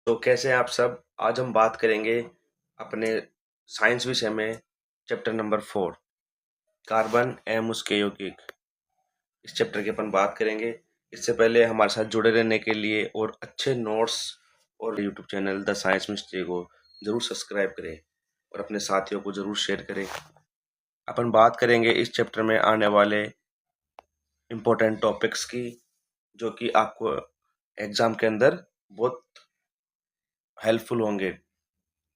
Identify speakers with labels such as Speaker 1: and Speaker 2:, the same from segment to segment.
Speaker 1: तो कैसे हैं आप सब। आज हम बात करेंगे अपने साइंस विषय में चैप्टर नंबर 4 कार्बन एवं उसके यौगिक। इस चैप्टर की अपन बात करेंगे। इससे पहले हमारे साथ जुड़े रहने के लिए और अच्छे नोट्स और YouTube channel the science mystery को ज़रूर सब्सक्राइब करें और अपने साथियों को ज़रूर शेयर करें। अपन बात करेंगे इस चैप्टर में आने वाले इम्पोर्टेंट टॉपिक्स की, जो कि आपको एग्ज़ाम के अंदर बहुत हेल्पफुल होंगे।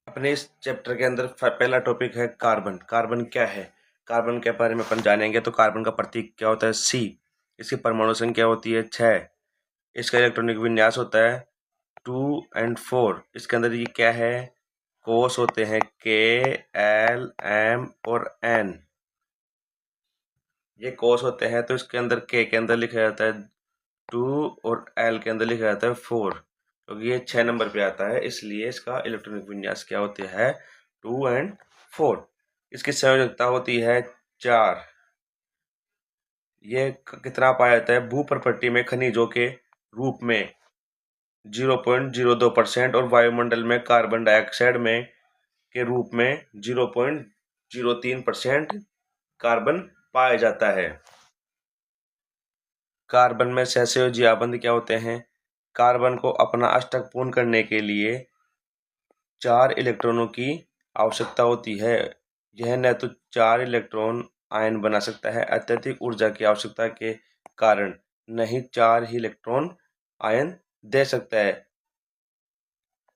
Speaker 1: अपने इस चैप्टर के अंदर पहला टॉपिक है कार्बन। कार्बन क्या है? कार्बन के बारे में अपन जानेंगे। तो कार्बन का प्रतीक क्या होता है? C। इसकी परमाणु संख्या होती है 6। इसका इलेक्ट्रॉनिक विन्यास होता है 2 और 4। इसके अंदर ये क्या है? कोष होते हैं K, L, M और N। ये कोष होते हैं, तो इसके अंदर K के अंदर लिखा जाता है 2 और L के अंदर लिखा जाता है 4, क्योंकि ये 6 नंबर पे आता है, इसलिए इसका इलेक्ट्रॉनिक विन्यास क्या होता है? 2 और 4। इसकी संयोजकता होती है 4। ये कितना पाया जाता है? भू प्रकृति में खनिजों के रूप में 0.02% और वायुमंडल में कार्बन डाइऑक्साइड में के रूप में 0.03% कार्बन पाया जाता है। कार्बन में सहसंयोजी आबंध क्या होते हैं? कार्बन को अपना अष्टक पूर्ण करने के लिए 4 इलेक्ट्रॉनों की आवश्यकता होती है। यह न तो 4 इलेक्ट्रॉन आयन बना सकता है, अत्यधिक ऊर्जा की आवश्यकता के कारण नहीं 4 ही इलेक्ट्रॉन आयन दे सकता है।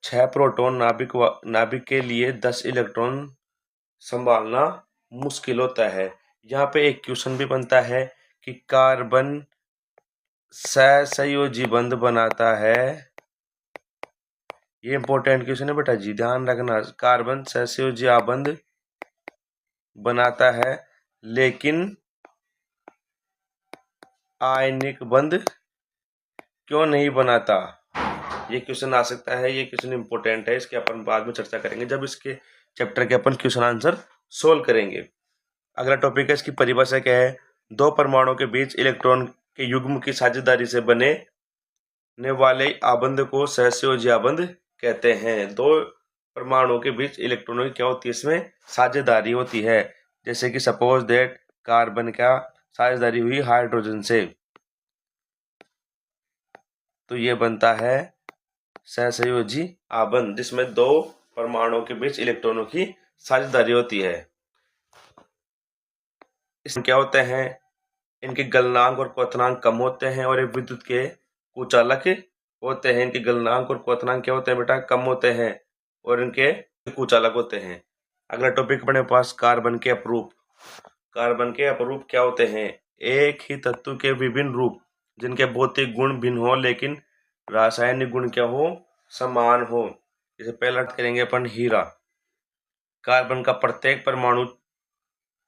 Speaker 1: 6 प्रोटॉन नाभिक के लिए 10 इलेक्ट्रॉन संभालना मुश्किल होता है। यहाँ पे एक क्वेश्चन भी बनता है कि कार्बन सहसंयोजी बंध बनाता है। ये इंपॉर्टेंट क्वेश्चन है बेटा जी, ध्यान रखना। कार्बन सहसंयोजी आबंध बनाता है, लेकिन आयनिक बंध क्यों नहीं बनाता? ये क्वेश्चन आ सकता है। ये क्वेश्चन इंपॉर्टेंट है, इसके अपन बाद में चर्चा करेंगे जब इसके चैप्टर के अपन क्वेश्चन आंसर सोल्व करेंगे। अगला टॉपिक है, इसकी परिभाषा क्या है? दो परमाणुओं के बीच इलेक्ट्रॉन के युग्म की साझेदारी से बने वाले आबंध को सहसंयोजी आबंध कहते हैं। दो परमाणुओं के बीच इलेक्ट्रॉनों की क्या होती है? इसमें साझेदारी होती है। जैसे कि सपोज दैट कार्बन का साझेदारी हुई हाइड्रोजन से, तो ये बनता है सहसंयोजी आबंध, जिसमें दो परमाणुओं के बीच इलेक्ट्रॉनों की साझेदारी होती है। इसमें क्या होते हैं? इनके गलनांक और क्वथनांक कम होते हैं और ये विद्युत के कुचालक होते हैं। इनके गलनांक और क्वथनांक क्या होते हैं बेटा? कम होते हैं और इनके कुचालक होते हैं। अगला टॉपिक अपने पास कार्बन के अपरूप। कार्बन के अपरूप क्या होते हैं? एक ही तत्व के विभिन्न रूप जिनके भौतिक गुण भिन्न हो लेकिन रासायनिक गुण क्या हो? समान हो। जैसे पहला करेंगे अपन हीरा। कार्बन का प्रत्येक परमाणु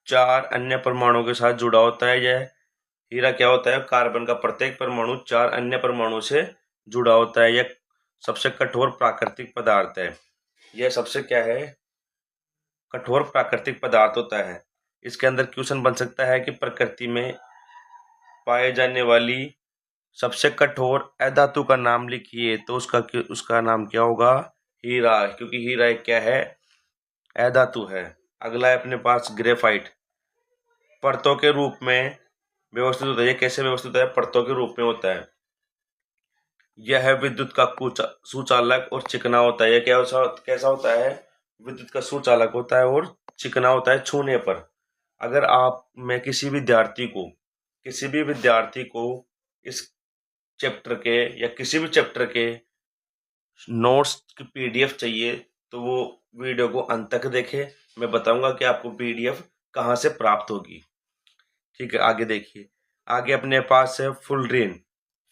Speaker 1: 4 अन्य परमाणुओं के साथ जुड़ा होता है। यह हीरा क्या होता है? कार्बन का प्रत्येक परमाणु 4 अन्य परमाणु से जुड़ा होता है। यह सबसे कठोर प्राकृतिक पदार्थ है। यह सबसे क्या है? कठोर प्राकृतिक पदार्थ होता है। इसके अंदर क्वेश्चन बन सकता है कि प्रकृति में पाए जाने वाली सबसे कठोर अधातु का नाम लिखिए, तो उसका नाम क्या होगा? हीरा, क्योंकि हीरा एक क्या है? अधातु है। अगला है अपने पास ग्रेफाइट। परतों के रूप में व्यवस्थित होता है। ये कैसे व्यवस्थित है? परतों के रूप में होता है। यह विद्युत का सुचालक और चिकना होता है। यह कैसा होता है? विद्युत का सुचालक होता है और चिकना होता है छूने पर। अगर आप मैं किसी भी विद्यार्थी को इस चैप्टर के या किसी भी चैप्टर के नोट्स की पीडीएफ चाहिए, तो वो वीडियो को अंत तक देखें। मैं बताऊंगा कि आपको पीडीएफ कहाँ से प्राप्त होगी। ठीक है, आगे देखिए। आगे अपने पास है फुलरीन।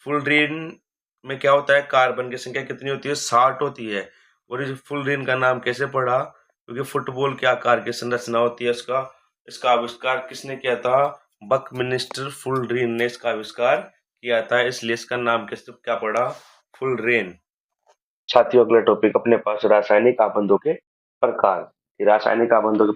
Speaker 1: फुलरीन में क्या होता है? कार्बन की संख्या कितनी होती है? 60 होती है। और इस फुलरीन का नाम कैसे पड़ा? क्योंकि फुटबॉल के आकार की संरचना होती है इसका। इसका आविष्कार किसने किया था? बकमिनिस्टर फुलरीन ने इसका आविष्कार किया था, इसलिए इसका नाम कैसे क्या पड़ा? फुलरीन। साथियों, अगला टॉपिक अपने पास रासायनिक आबंधों के प्रकार। रासायनिक आबंधों के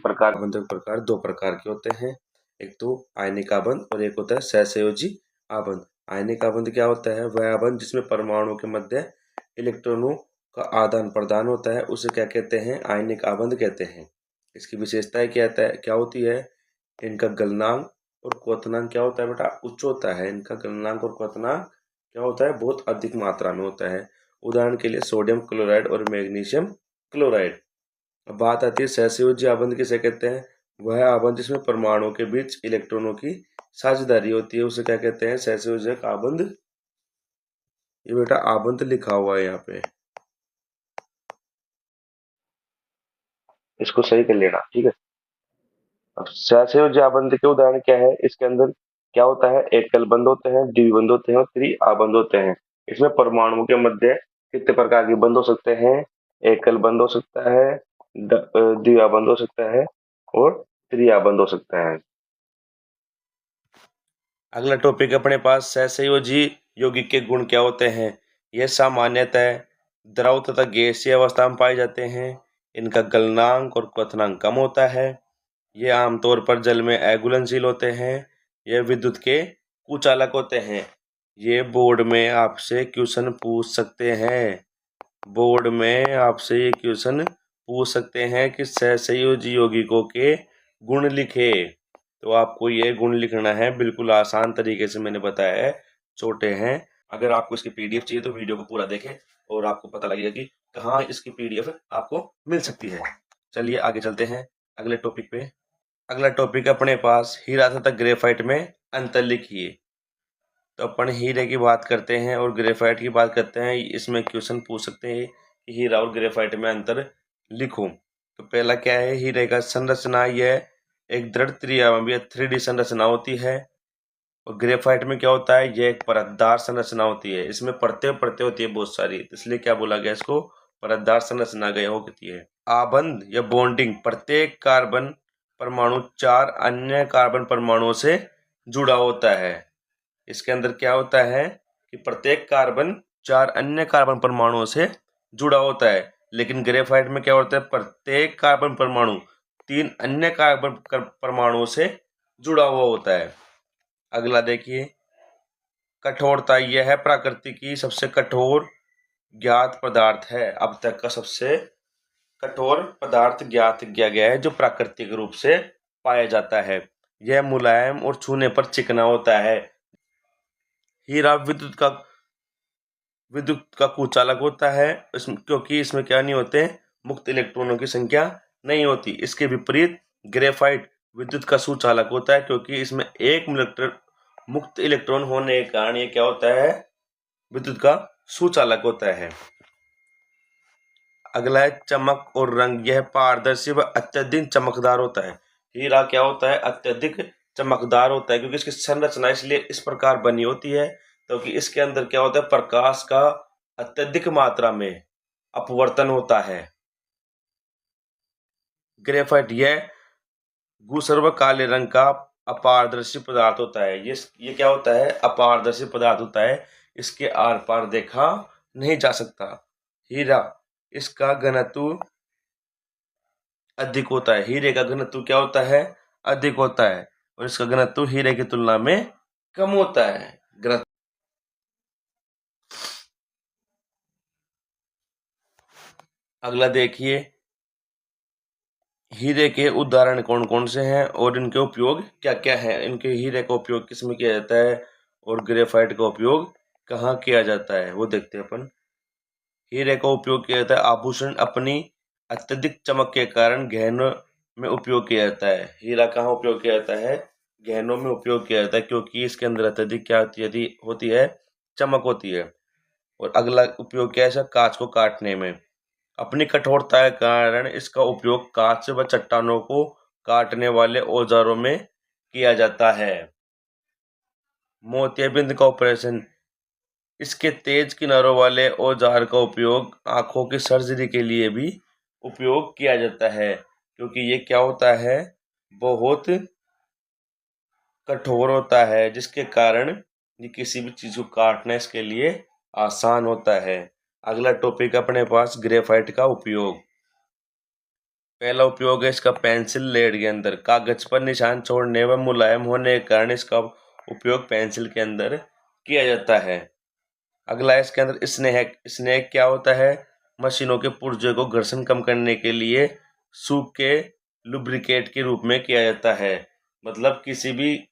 Speaker 1: प्रकार दो प्रकार के होते हैं। एक तो आयनिक आबंध और एक होता है सहसंयोजी आबंध। आयनिक आबंध क्या होता है? वह आबंध जिसमें परमाणु के मध्य इलेक्ट्रॉनों का आदान प्रदान होता है उसे क्या कहते हैं? आयनिक आबंध कहते हैं। इसकी विशेषताएं क्या होती है? इनका गलनांक और क्वथनांक क्या होता है बेटा? उच्च होता है। इनका गलनांक और क्वथनांक क्या होता है? बहुत अधिक मात्रा में होता है। उदाहरण के लिए सोडियम क्लोराइड और मैग्नीशियम क्लोराइड। अब बात आती है सहसंयोजी आबंध किसे कहते हैं? वह आबंध जिसमें परमाणुओं के बीच इलेक्ट्रॉनों की साझेदारी होती है उसे क्या कहते हैं? सहसंयोजक आबंध। ये बेटा आबंध लिखा हुआ है यहाँ पे, इसको सही कर लेना, ठीक है। अब सहसंयोजी आबंध के उदाहरण क्या है? इसके अंदर क्या होता है? एकल बंध होते हैं, द्विबंध होते हैं और त्रिआबंध होते हैं। इसमें परमाणुओं के मध्य कितने प्रकार के बंध हो सकते हैं? एकल बंध हो सकता है, द्विआबंध हो सकता है और त्रिआबंध हो सकता है। अगला टॉपिक अपने पास सहसंयोजी यौगिक के गुण क्या होते हैं? यह सामान्यतः द्रव तथा गैसीय अवस्था में पाए जाते हैं। इनका गलनांक और क्वथनांक कम होता है। ये आमतौर पर जल में अघुलनशील होते हैं। ये विद्युत के कुचालक होते हैं। ये बोर्ड में आपसे क्वेश्चन पूछ सकते हैं। बोर्ड में आपसे ये क्वेश्चन पूछ सकते हैं कि सहसंयोजी यौगिकों के गुण लिखे। तो आपको ये गुण लिखना है, बिल्कुल आसान तरीके से मैंने बताया है, छोटे हैं। अगर आपको इसकी पीडीएफ चाहिए तो वीडियो को पूरा देखें और आपको पता लगेगा कि कहाँ इसकी पीडीएफ आपको मिल सकती है। चलिए आगे चलते हैं अगले टॉपिक पे। अगला टॉपिक अपने पास हीरा तथा ग्रेफाइट में अंतर लिखिए। तो अपन हीरे की बात करते हैं और ग्रेफाइट की बात करते हैं। इसमें क्वेश्चन पूछ सकते हैं कि हीरा और ग्रेफाइट में अंतर लिखो। तो पहला क्या है? हीरे का संरचना यह एक दृढ़ त्रिआयामी 3D संरचना होती है और ग्रेफाइट में क्या होता है? यह एक परतदार संरचना होती है। इसमें परतें परतें होती है बहुत सारी, इसलिए क्या बोला गया इसको? परतदार संरचना गया होती है। आबंध या बॉन्डिंग, प्रत्येक कार्बन परमाणु 4 अन्य कार्बन परमाणुओं से जुड़ा होता है। इसके अंदर क्या होता है कि प्रत्येक कार्बन 4 अन्य कार्बन परमाणुओं से जुड़ा होता है। लेकिन ग्रेफाइट में क्या होता है? प्रत्येक कार्बन परमाणु 3 अन्य कार्बन परमाणुओं से जुड़ा हुआ होता है। अगला देखिए, कठोरता। यह है प्रकृति की सबसे कठोर ज्ञात पदार्थ है। अब तक का सबसे कठोर पदार्थ ज्ञात किया गया है जो प्राकृतिक रूप से पाया जाता है। यह मुलायम और छूने पर चिकना होता है। हीरा विद्युत का कुचालक होता है क्योंकि इसमें क्या नहीं होते? मुक्त इलेक्ट्रॉनों की संख्या नहीं होती। इसके विपरीत ग्रेफाइट विद्युत का सुचालक होता है क्योंकि इसमें एक मुक्त इलेक्ट्रॉन होने के कारण ये क्या होता है? विद्युत का सुचालक होता है। अगला है चमक और रंग। यह पारदर्शी व अत्यधिक चमकदार होता है। हीरा क्या होता है? अत्यधिक चमकदार होता है क्योंकि इसकी संरचना इसलिए इस प्रकार बनी होती है क्योंकि इसके अंदर क्या होता है? प्रकाश का अत्यधिक मात्रा में अपवर्तन होता है। ग्रेफाइट यह धूसर व काले रंग का अपारदर्शी पदार्थ होता है। ये क्या होता है? अपारदर्शी पदार्थ होता है। इसके आर पार देखा नहीं जा सकता। हीरा, इसका घनत्व अधिक होता है। हीरे का घनत्व क्या होता है? अधिक होता है और इसका घनत्व हीरे की तुलना में कम होता है। घनत्व। अगला देखिए, हीरे के उदाहरण कौन कौन से हैं और इनके उपयोग क्या क्या है। इनके हीरे का उपयोग किस में किया जाता है और ग्रेफाइट का उपयोग कहाँ किया जाता है वो देखते हैं अपन। हीरे का उपयोग किया जाता है आभूषण, अपनी अत्यधिक चमक के कारण गहनों में उपयोग किया जाता है। हीरा कहाँ उपयोग किया जाता है? गहनों में उपयोग किया जाता है क्योंकि इसके अंदर अत्यधिक क्या होती है? चमक होती है। और अगला उपयोग क्या है इसका? कांच को काटने में। अपनी कठोरता के कारण इसका उपयोग कांच व चट्टानों को काटने वाले औजारों में किया जाता है। मोतियाबिंद का ऑपरेशन। इसके तेज किनारों वाले औजार का उपयोग आंखों की सर्जरी के लिए भी उपयोग किया जाता है क्योंकि ये क्या होता है? बहुत कठोर होता है जिसके कारण ये किसी भी चीज को काटना इसके लिए आसान होता है। अगला टॉपिक अपने पास ग्रेफाइट का उपयोग। पहला उपयोग है इसका पेंसिल लेड के अंदर कागज पर निशान छोड़ने व मुलायम होने के कारण इसका उपयोग पेंसिल के अंदर किया जाता है। अगला है इसके अंदर स्नेहक। स्नेहक क्या होता है? मशीनों के पुर्जे को घर्षण कम करने के लिए सूख के लुब्रिकेट के रूप में किया जाता है। मतलब किसी भी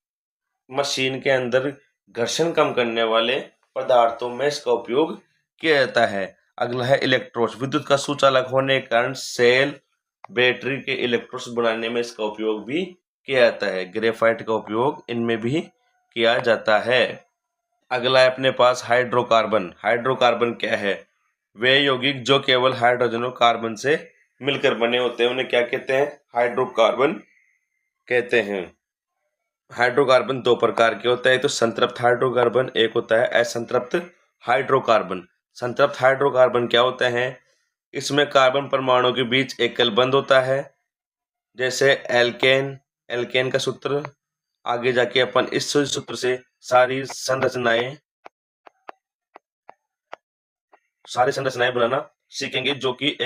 Speaker 1: मशीन के अंदर घर्षण कम करने वाले पदार्थों में इसका उपयोग किया जाता है। अगला है इलेक्ट्रोड्स। विद्युत का सुचालक होने के कारण सेल, बैटरी के इलेक्ट्रोड्स बनाने में इसका उपयोग भी किया जाता है। ग्रेफाइट का उपयोग इनमें भी किया जाता है। अगला है अपने पास हाइड्रोकार्बन। हाइड्रोकार्बन क्या है? वे यौगिक जो केवल हाइड्रोजन और कार्बन से मिलकर बने होते हैं उन्हें क्या कहते हैं? हाइड्रोकार्बन कहते हैं। हाइड्रोकार्बन दो प्रकार के होता है, एक तो संतृप्त हाइड्रोकार्बन, एक होता है असंतृप्त हाइड्रोकार्बन। संतृप्त हाइड्रोकार्बन क्या होते हैं? इसमें कार्बन परमाणु के बीच एकल बंध होता है, जैसे एल्केन। एल्केन का सूत्र आगे जाके अपन इस सूत्र से सारी संरचनाएं बनाना सीखेंगे, जो कि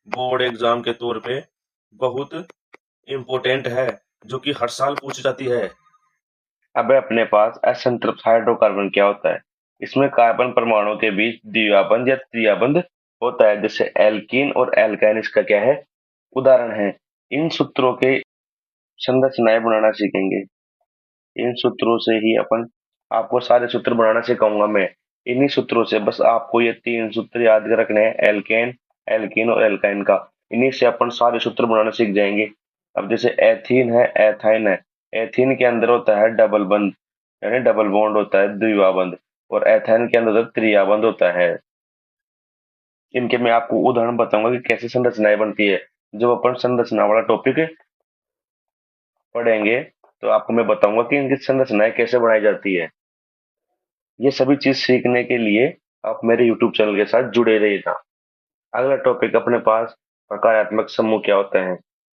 Speaker 1: बोर्ड एग्जाम के तौर पे बहुत इम्पोर्टेंट है, जो कि हर साल पूछी जाती है। अब अपने पास असंतृप्त हाइड्रोकार्बन क्या होता है? इसमें कार्बन परमाणु के बीच द्विबंध या त्रिबंध होता है, जैसे एल्कीन और एल्काइन इसका क्या है? उदाहरण है। इन सूत्रों के संरचनाएं बनाना सीखेंगे। इन सूत्रों से ही अपन आपको सारे सूत्र बनाना सिखाऊंगा मैं। इन्हीं सूत्रों से बस आपको ये 3 सूत्र याद कर रखने हैं, एल्केन, एल्कीन और एल्काइन का। इन्हीं से अपन सारे सूत्र बनाना सीख जाएंगे। अब जैसे एथीन है, एथाइन है। एथीन के अंदर होता है डबल बंध, यानी डबल बॉन्ड होता है, द्विवा बंध। और एथाइन के अंदर त्रिया बंध होता है। इनके मैं आपको उदाहरण बताऊंगा कि कैसे संरचनाएं बनती है। जब अपन संरचना वाला टॉपिक पढ़ेंगे तो आपको मैं बताऊंगा कि इनकी संरचनाएं कैसे बनाई जाती है। ये सभी चीज सीखने के लिए आप मेरे YouTube चैनल के साथ जुड़े रहिएगा। अगला टॉपिक अपने पास प्रकारात्मक समूह क्या होता है।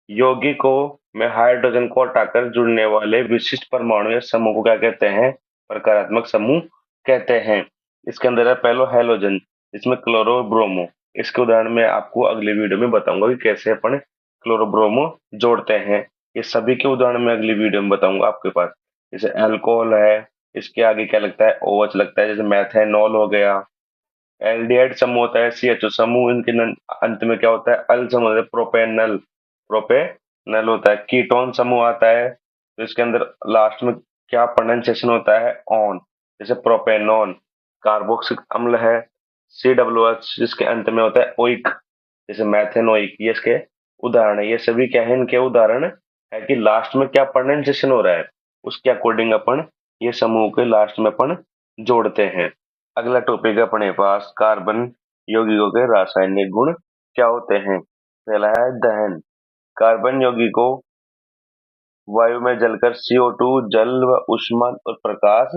Speaker 1: यौगिकों में हाइड्रोजन को हटाकर जुड़ने वाले विशिष्ट परमाणु या समूह को क्या कहते हैं? प्रकारात्मक समूह कहते हैं। इसके अंदर है पहला हैलोजन, इसमें क्लोरो ब्रोमो। इसके उदाहरण मैं आपको अगले वीडियो में बताऊंगा कि कैसे अपन क्लोरो ब्रोमो जोड़ते हैं। ये सभी के उदाहरण मैं अगली वीडियो में बताऊंगा आपके पास। जैसे अल्कोहल है, इसके आगे क्या लगता है? OH लगता है। जैसे मैथेनॉल हो गया। एल्डिहाइड समूह होता है CHO समूह। इनके अंत में क्या होता है? अल समूह होता है, प्रोपेनल। प्रोपेनल होता है। कीटोन समूह आता है तो इसके अंदर लास्ट में क्या प्रोनाउंसिएशन होता है? ऑन। जैसे प्रोपेनॉन। कार्बोक्सिलिक अम्ल है COOH, जिसके अंत में होता है ओइक, जैसे मैथेनोइक। ये इसके उदाहरण है। ये सभी क्या है? इनके उदाहरण है कि लास्ट में क्या प्रोनाउंसिएशन हो रहा है, उसके अकॉर्डिंग अपन ये समूह के लास्ट में अपन जोड़ते हैं। अगला टॉपिक है अपने पास कार्बन यौगिकों के रासायनिक गुण क्या होते हैं। पहला है दहन। कार्बन यौगिकों वायु में जलकर CO2 जल व ऊष्मा और प्रकाश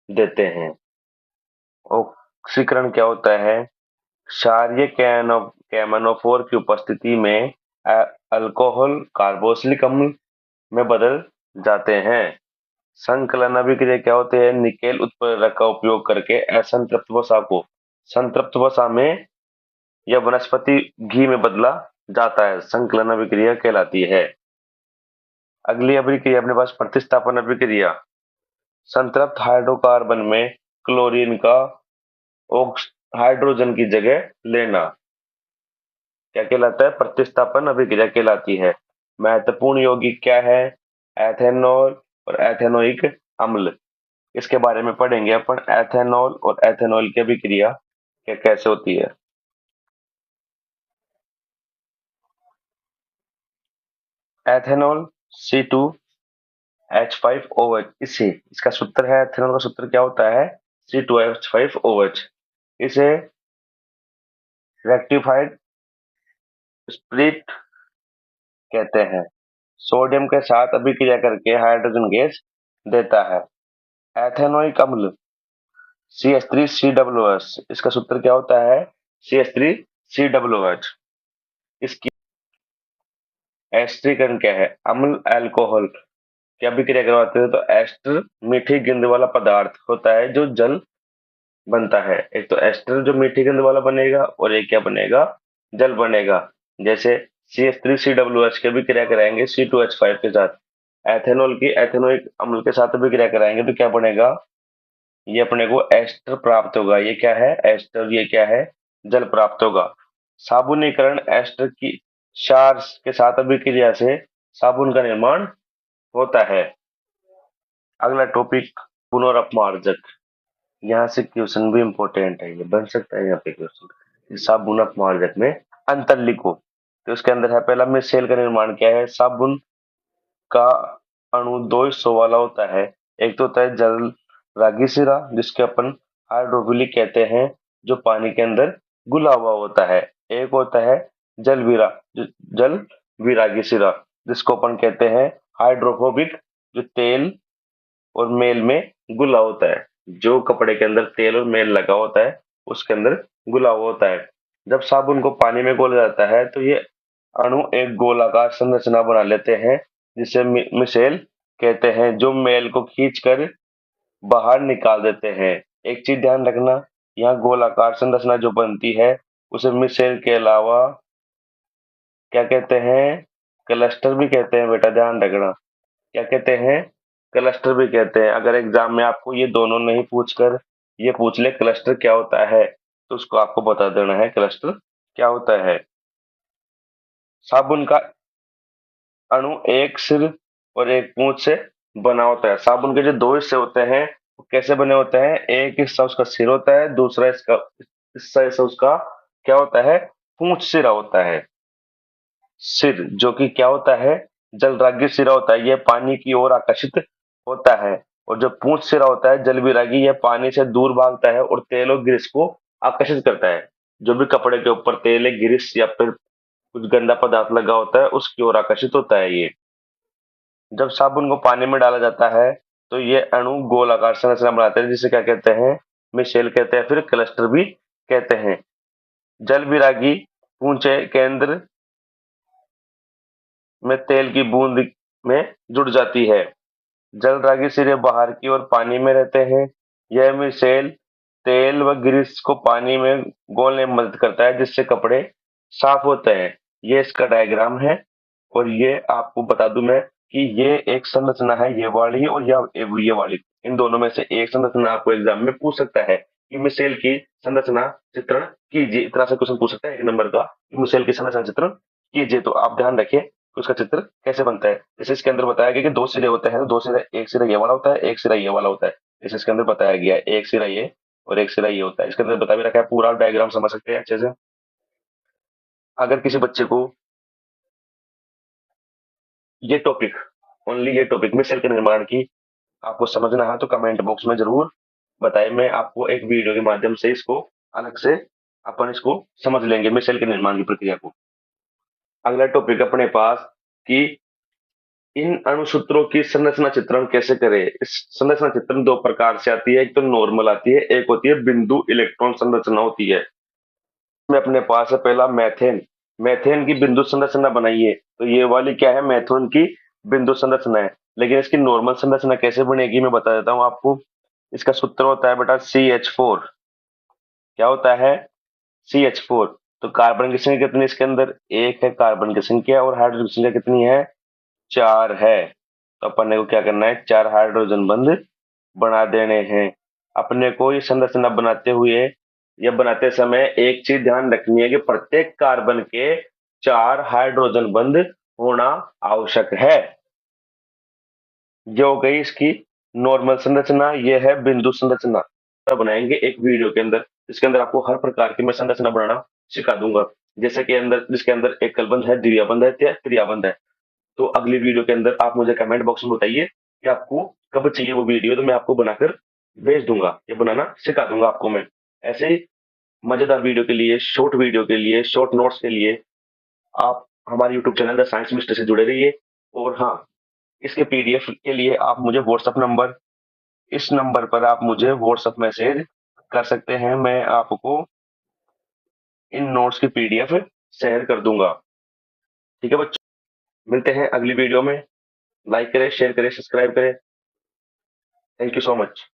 Speaker 1: देते हैं। ऑक्सीकरण क्या होता है? क्षारीय कैमनोफोर की उपस्थिति में अल्कोहल कार्बोक्सिलिक अम्ल में बदल जाते हैं। संकलन अभिक्रिया क्या होते हैं? निकेल उत्प्रेरक का उपयोग करके असंतृप्त वसा को संतृप्त वसा में या वनस्पति घी में बदला जाता है, संकलन अभिक्रिया कहलाती है। अगली अभिक्रिया अपने पास प्रतिस्थापन अभिक्रिया। संतृप्त हाइड्रोकार्बन में क्लोरीन का हाइड्रोजन की जगह लेना क्या कहलाता है? प्रतिस्थापन अभिक्रिया कहलाती है। महत्वपूर्ण यौगिक क्या है? एथेनॉल और एथेनोइक अम्ल। इसके बारे में पढ़ेंगे अपन। एथेनॉल और एथेनॉल की अभिक्रिया क्या कैसे होती है। Ethanol C2H5OH। इसका सूत्र है, एथेनॉल का सूत्र क्या होता है? C2H5OH। इसे रेक्टिफाइड स्प्रिट कहते हैं। सोडियम के साथ अभिक्रिया करके हाइड्रोजन गैस देता है। एथेनोइक अम्ल CH3COOH। इसका सूत्र क्या होता है? CH3COOH। इसकी एस्टरीकरण क्या है? अम्ल अल्कोहल की अभिक्रिया करवाते हैं तो एस्टर मीठी गेंद वाला पदार्थ होता है जो जल बनता है। एक तो एस्टर जो मीठी गंध वाला बनेगा और एक क्या बनेगा? जल बनेगा। जैसे CH3COOH की भी क्रिया कराएंगे C2H5 के साथ। एथेनॉल की एथेनोइक अम्ल के साथ भी क्रिया कराएंगे तो क्या बनेगा? ये अपने को एस्टर प्राप्त होगा। ये क्या है? एस्टर। ये क्या है? जल प्राप्त होगा। साबुनीकरण एस्टर की क्षार के साथ अभिक्रिया से साबुन का निर्माण होता है। अगला टॉपिक पुनरअपमार्जक। यहाँ से क्वेश्चन भी इंपॉर्टेंट है, ये बन सकता है यहाँ पे क्वेश्चन। साबुन अपमार्जक में अंतर लिखो। तो इसके अंदर है पहला मिसेल का निर्माण क्या है। साबुन का अणु दो हिस्सों वाला होता है। एक तो होता है जल रागी सिरा जिसके अपन हाइड्रोफिलिक कहते हैं, जो पानी के अंदर घुला हुआ होता है। एक होता है जल विरा जल विरागी सिरा जिसको अपन कहते हैं हाइड्रोफोबिक, जो तेल और मेल में घुला होता है। जो कपड़े के अंदर तेल और मेल लगा होता है उसके अंदर घुला हुआ होता है। जब साबुन को पानी में घोला जाता है तो ये अणु एक गोलाकार संरचना बना लेते हैं जिसे मिशेल कहते हैं, जो मेल को खींचकर बाहर निकाल देते हैं। एक चीज ध्यान रखना, यहाँ गोलाकार संरचना जो बनती है उसे मिशेल के अलावा क्या कहते हैं, क्लस्टर भी कहते हैं। बेटा ध्यान रखना, क्या कहते हैं, क्लस्टर भी कहते हैं। अगर एग्जाम में आपको ये दोनों नहीं पूछकर ये पूछ ले क्लस्टर क्या होता है, तो उसको आपको बता देना है क्लस्टर क्या होता है। साबुन का अणु एक सिर और एक पूंछ से बना होता है। साबुन के जो दो हिस्से होते हैं वो कैसे बने होते हैं, एक हिस्सा उसका सिर होता है, दूसरा इसका हिस्सा उसका क्या होता है, पूंछ सिरा होता है। सिर जो कि क्या होता है, जलराग्य सिरा होता है, यह पानी की ओर आकर्षित होता है। और जो पूंछ सिरा होता है जल विरागी, यह पानी से दूर भागता है और तेल और ग्रीस को आकर्षित करता है। जो भी कपड़े के ऊपर तेल है, ग्रीस या फिर कुछ गंदा पदार्थ लगा होता है उसकी ओर आकर्षित होता है ये। जब साबुन को पानी में डाला जाता है तो ये अणु गोलाकार संरचना बनाते हैं जिसे क्या कहते हैं, मिशेल कहते हैं, फिर क्लस्टर भी कहते हैं। जल विरागी पूंछे केंद्र में तेल की बूंद में जुड़ जाती है। जलरागी सिरे बाहर की ओर पानी में रहते हैं। यह मिशेल तेल व ग्रीस को पानी में घोलने में मदद करता है जिससे कपड़े साफ होते हैं। ये इसका डायग्राम है। और ये आपको बता दूं मैं कि ये एक संरचना है, ये वाली और या ये वाली, इन दोनों में से एक संरचना आपको एग्जाम में पूछ सकता है कि मिशेल की संरचना चित्रण कीजिए। इतना सा क्वेश्चन पूछ सकता है एक नंबर का, मिशेल की संरचना चित्रण कीजिए। तो आप ध्यान रखिए कि उसका चित्र कैसे बनता है। जैसे इसके अंदर बताया गया कि दो सिरे होते हैं, तो दो सिरे, एक सिरा ये वाला होता है, एक सिरा ये वाला होता है। जैसे इसके अंदर बताया गया है एक सिरा ये और एक सिरा ये होता है। इसके अंदर बता भी रखा है, पूरा डायग्राम समझ सकते हैं अच्छे से। अगर किसी बच्चे को ये टॉपिक, ओनली ये टॉपिक में सेल के निर्माण की आपको समझना है तो कमेंट बॉक्स में जरूर बताएं। मैं आपको एक वीडियो के माध्यम से इसको अलग से अपन इसको समझ लेंगे मिसेल के निर्माण की प्रक्रिया को। अगला टॉपिक अपने पास कि इन अणुसूत्रों की संरचना चित्रण कैसे करें। इस संरचना चित्रण दो प्रकार से आती है, एक तो नॉर्मल आती है, एक होती है बिंदु इलेक्ट्रॉन संरचना होती है। में अपने पास है पहला मैथेन। मैथेन की बिंदु संरचना बनाइए, तो ये वाली क्या है, मैथेन की बिंदु संरचना है। लेकिन इसकी नॉर्मल संरचना कैसे बनेगी मैं बता देता हूँ आपको। इसका सूत्र होता है बेटा CH4। क्या होता है, CH4। तो कार्बन की संख्या कितनी इसके अंदर, एक है कार्बन की संख्या, और हाइड्रोजन की संख्या कितनी है, चार है। तो अपन ने को क्या करना है, चार हाइड्रोजन बंध बना देने हैं। अपने को ये संरचना बनाते हुए या बनाते समय एक चीज ध्यान रखनी है कि प्रत्येक कार्बन के चार हाइड्रोजन बंध होना आवश्यक है। जो हो गई इसकी नॉर्मल संरचना, ये है बिंदु संरचना। बनाएंगे एक वीडियो के अंदर, इसके अंदर आपको हर प्रकार की मैं संरचना बनाना सिखा दूंगा। जैसे कि अंदर जिसके अंदर एकल बंध है, द्विबंध है, त्रिबंध है। तो अगली वीडियो के अंदर आप मुझे कमेंट बॉक्स में बताइए कि आपको कब चाहिए वो वीडियो, तो मैं आपको बनाकर भेज दूंगा, ये बनाना सिखा दूंगा आपको मैं। ऐसे ही मजेदार वीडियो के लिए, शॉर्ट वीडियो के लिए, शॉर्ट नोट्स के लिए आप हमारे YouTube channel the science mister से जुड़े रहिए। और हाँ, इसके PDF के लिए आप मुझे व्हाट्सएप नंबर, इस नंबर पर आप मुझे व्हाट्सएप मैसेज कर सकते हैं। मैं आपको इन नोट्स की PDF शेयर कर दूंगा। ठीक है बच्चों, मिलते हैं अगली वीडियो में। लाइक करें, शेयर करें, सब्सक्राइब करें। Thank you so much.